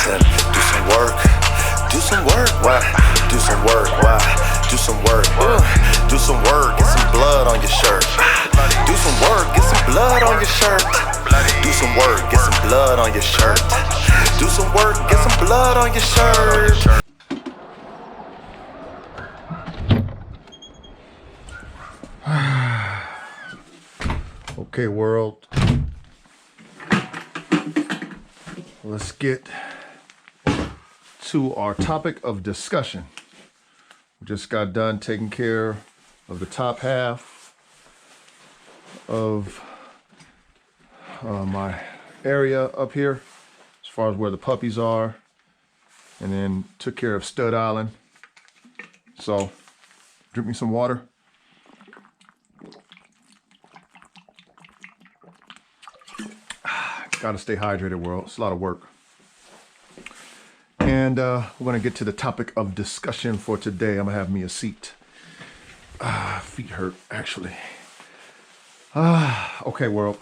Said, do some work. Do some work, why? Do some work, why? Do some work, do some work, get some blood on your shirt. Do some work, get some blood on your shirt. Do some work, get some blood on your shirt. Do some work, get some blood on your shirt. Okay, world. Let's get to our topic of discussion. We just got done taking care of the top half of my area up here, as far as where the puppies are, and then took care of Stud Island. So, drink me some water. Gotta stay hydrated, world. It's a lot of work. And we're gonna get to the topic of discussion for today. I'm gonna have me a seat. Feet hurt, actually. Okay, world.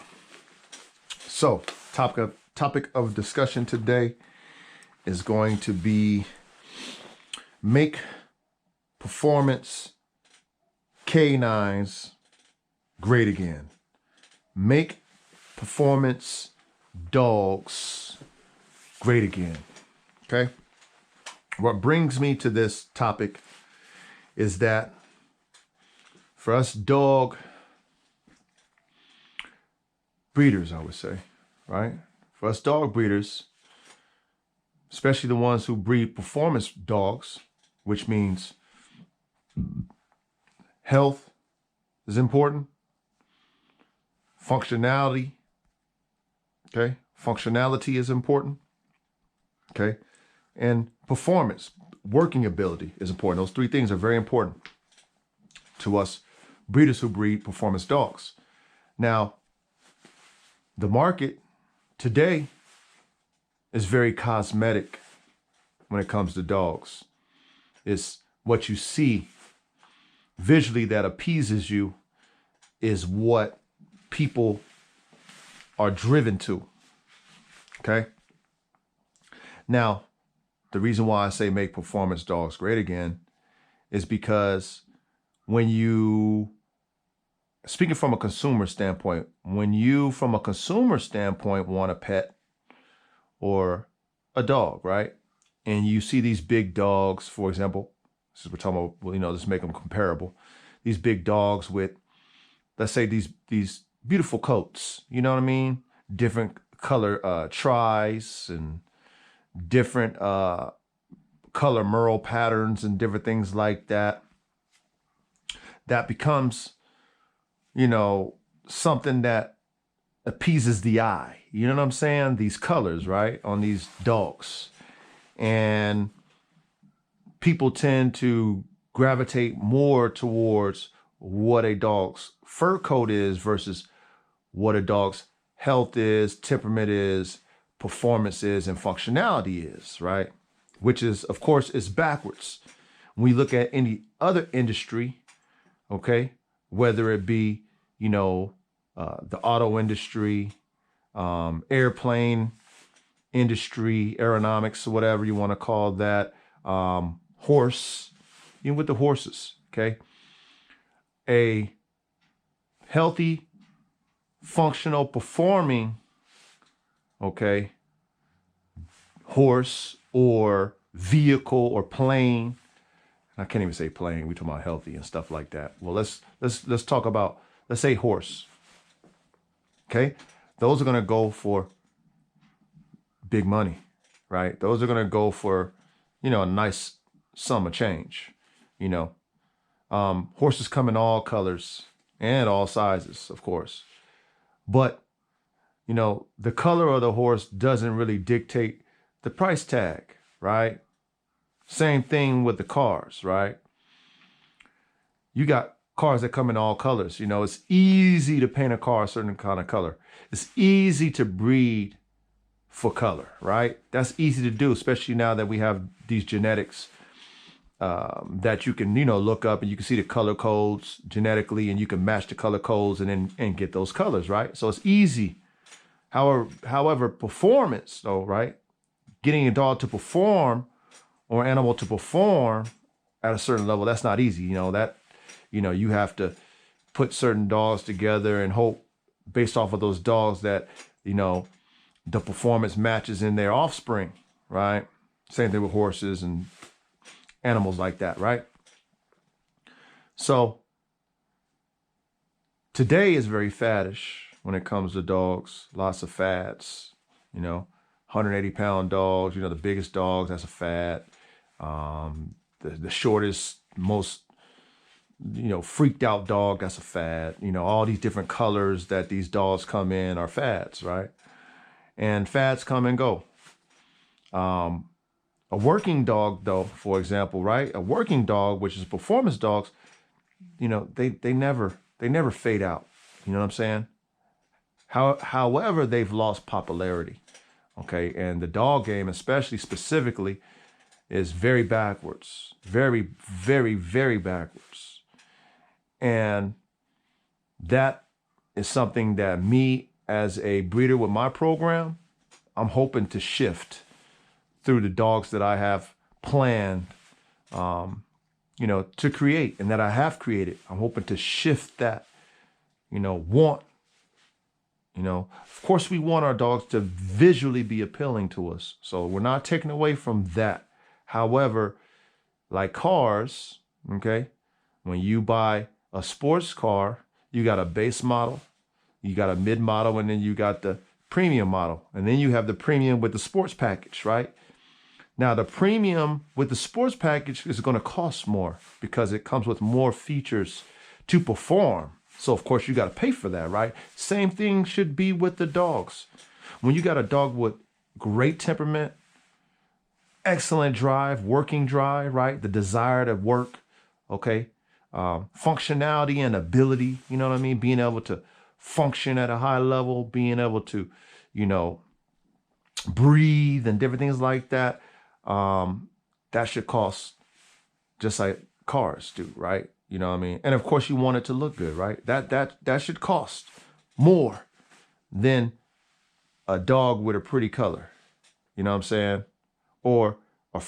So, topic of discussion today is going to be make performance canines great again. Make performance dogs great again. Okay. What brings me to this topic is that for us dog breeders, I would say, right? For us dog breeders, especially the ones who breed performance dogs, which means health is important, functionality, okay? Functionality is important, okay? And performance, working ability is important. Those three things are very important to us breeders who breed performance dogs. Now, the market today is very cosmetic when it comes to dogs. It's what you see visually that appeases you is what people are driven to, okay? Now, the reason why I say make performance dogs great again is because when you, speaking from a consumer standpoint, when you, from a consumer standpoint, want a pet or a dog, right? And you see these big dogs, for example, since we're talking about, well, let's make them comparable. These big dogs with, let's say, these beautiful coats, you know what I mean? Different color tries and different color merle patterns and different things like that. That becomes, something that appeases the eye. You know what I'm saying? These colors, right? On these dogs. And people tend to gravitate more towards what a dog's fur coat is versus what a dog's health is, temperament is, performance is, and functionality is, right? Which is, of course, is backwards. When we look at any other industry, okay, whether it be, the auto industry, airplane industry, aeronautics, whatever you want to call that, horse, even with the horses, okay? A healthy, functional, performing, okay, horse or vehicle or plane. I can't even say plane. We're talking about healthy and stuff like that. Well, let's talk about, let's say horse. Okay, those are gonna go for big money, right? Those are gonna go for, a nice sum of change. Horses come in all colors and all sizes, of course. But, the color of the horse doesn't really dictate the price tag, right? Same thing with the cars, right? You got cars that come in all colors. It's easy to paint a car a certain kind of color. It's easy to breed for color, right? That's easy to do, especially now that we have these genetics that you can, look up and you can see the color codes genetically and you can match the color codes and get those colors, right? So it's easy. However, performance though, right? getting a dog to perform or animal to perform at a certain level, that's not easy. You have to put certain dogs together and hope based off of those dogs that, the performance matches in their offspring, right? Same thing with horses and animals like that, right? So today is very faddish when it comes to dogs. Lots of fads, 180-pound dogs, the biggest dogs, that's a fad. The shortest, most, freaked out dog, that's a fad. All these different colors that these dogs come in are fads, right? And fads come and go. A working dog, though, for example, right? A working dog, which is performance dogs, they never fade out. You know what I'm saying? However, they've lost popularity. Okay, and the dog game, especially specifically, is very backwards, very, very, very backwards. And that is something that me as a breeder with my program, I'm hoping to shift through the dogs that I have planned, to create and that I have created. I'm hoping to shift that, of course we want our dogs to visually be appealing to us. So we're not taking away from that. However, like cars, okay, when you buy a sports car, you got a base model, you got a mid model, and then you got the premium model. And then you have the premium with the sports package, right? Now, the premium with the sports package is going to cost more because it comes with more features to perform. So, of course, you got to pay for that, right? Same thing should be with the dogs. When you got a dog with great temperament, excellent drive, working drive, right? The desire to work, okay? Functionality and ability, you know what I mean? Being able to function at a high level, being able to, breathe and different things like that. That should cost just like cars do, right? You know what I mean? And of course you want it to look good, right? That should cost more than a dog with a pretty color. You know what I'm saying? Or a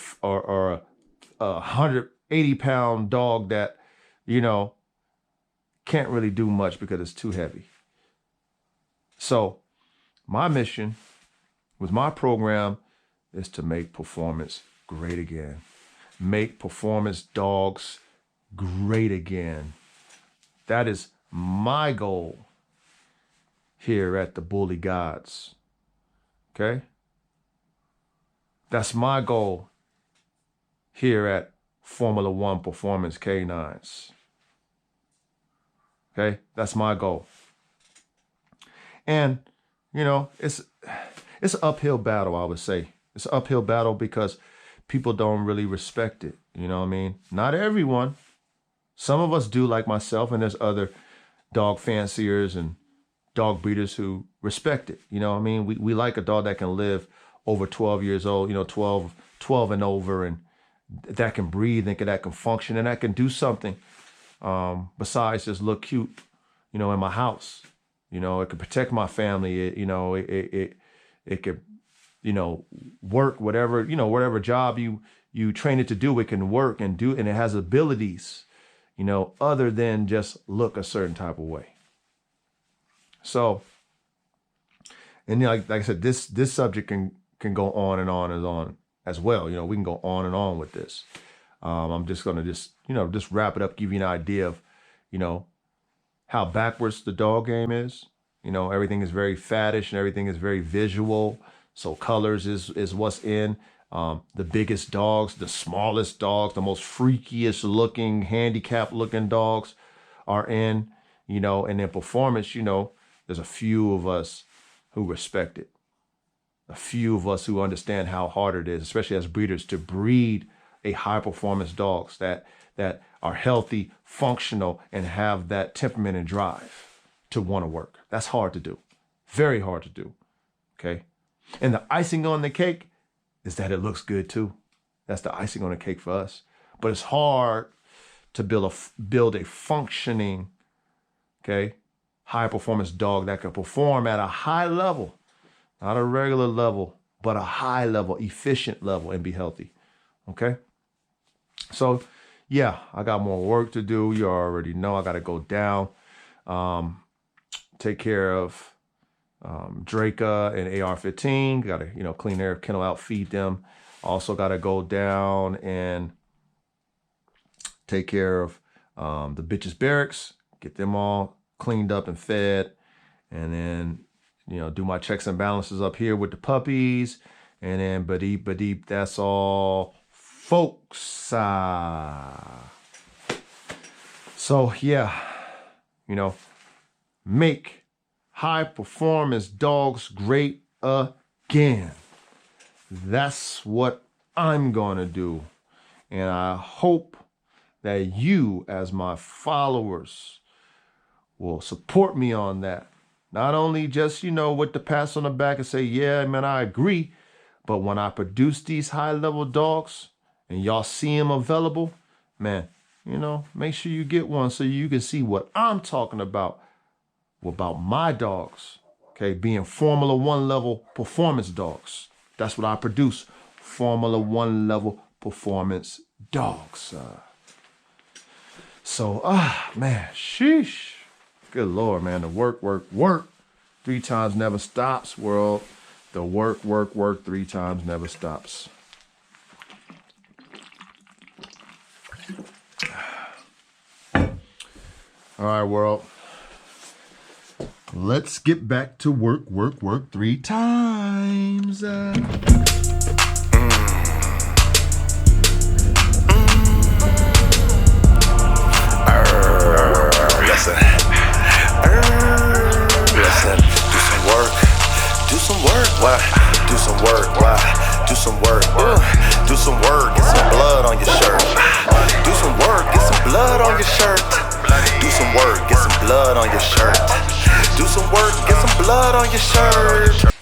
180-pound dog that, can't really do much because it's too heavy. So my mission with my program is to make performance great again. Make performance dogs great again. That is my goal here at the Bully Gods. Okay? That's my goal here at Formula One Performance Canines. Okay? That's my goal. And, it's an uphill battle, I would say. It's an uphill battle because people don't really respect it. You know what I mean? Not everyone. Some of us do, like myself, and there's other dog fanciers and dog breeders who respect it. You know what I mean? We like a dog that can live over 12 years old, 12 and over, and that can breathe and that can function and that can do something besides just look cute, in my house. It could protect my family. It could, work whatever job you train it to do, it can work and do, and it has abilities, other than just look a certain type of way. So, and like I said, this subject can go on and on and on as well. We can go on and on with this. I'm just gonna just wrap it up, give you an idea of, how backwards the dog game is. Everything is very faddish and everything is very visual. So colors is what's in. The biggest dogs, the smallest dogs, the most freakiest looking, handicapped looking dogs are in, and then performance, there's a few of us who respect it. A few of us who understand how hard it is, especially as breeders, to breed a high performance dogs that are healthy, functional, and have that temperament and drive to want to work. That's hard to do. Very hard to do. Okay. And the icing on the cake is that it looks good too. That's the icing on the cake for us. But it's hard to build a functioning, okay, high performance dog that can perform at a high level, not a regular level, but a high level, efficient level, and be healthy. Okay? So, yeah, I got more work to do. You already know I got to go down, take care of Draca and AR-15. Got to, clean their kennel out, feed them. Also got to go down and take care of the bitches' barracks, get them all cleaned up and fed, and then, do my checks and balances up here with the puppies, and then badeep, that's all, folks. So, yeah, make high performance dogs great again. That's what I'm going to do. And I hope that you, as my followers, will support me on that. Not only just, with the pats on the back and say, yeah, man, I agree. But when I produce these high-level dogs and y'all see them available, man, make sure you get one so you can see what I'm talking about my dogs, okay, being Formula One level performance dogs. That's what I produce, Formula One level performance dogs. So, man, sheesh. Good Lord, man, the work. 3 times never stops, world. The work, 3 times never stops. All right, world. Let's get back to work 3 times. Listen, do some work, why? Do some work, why? Do some work, do some work, get some blood on your shirt. Do some work, get some blood on your shirt. Do some work, get some blood on your shirt. Do some work, get some blood on your shirt.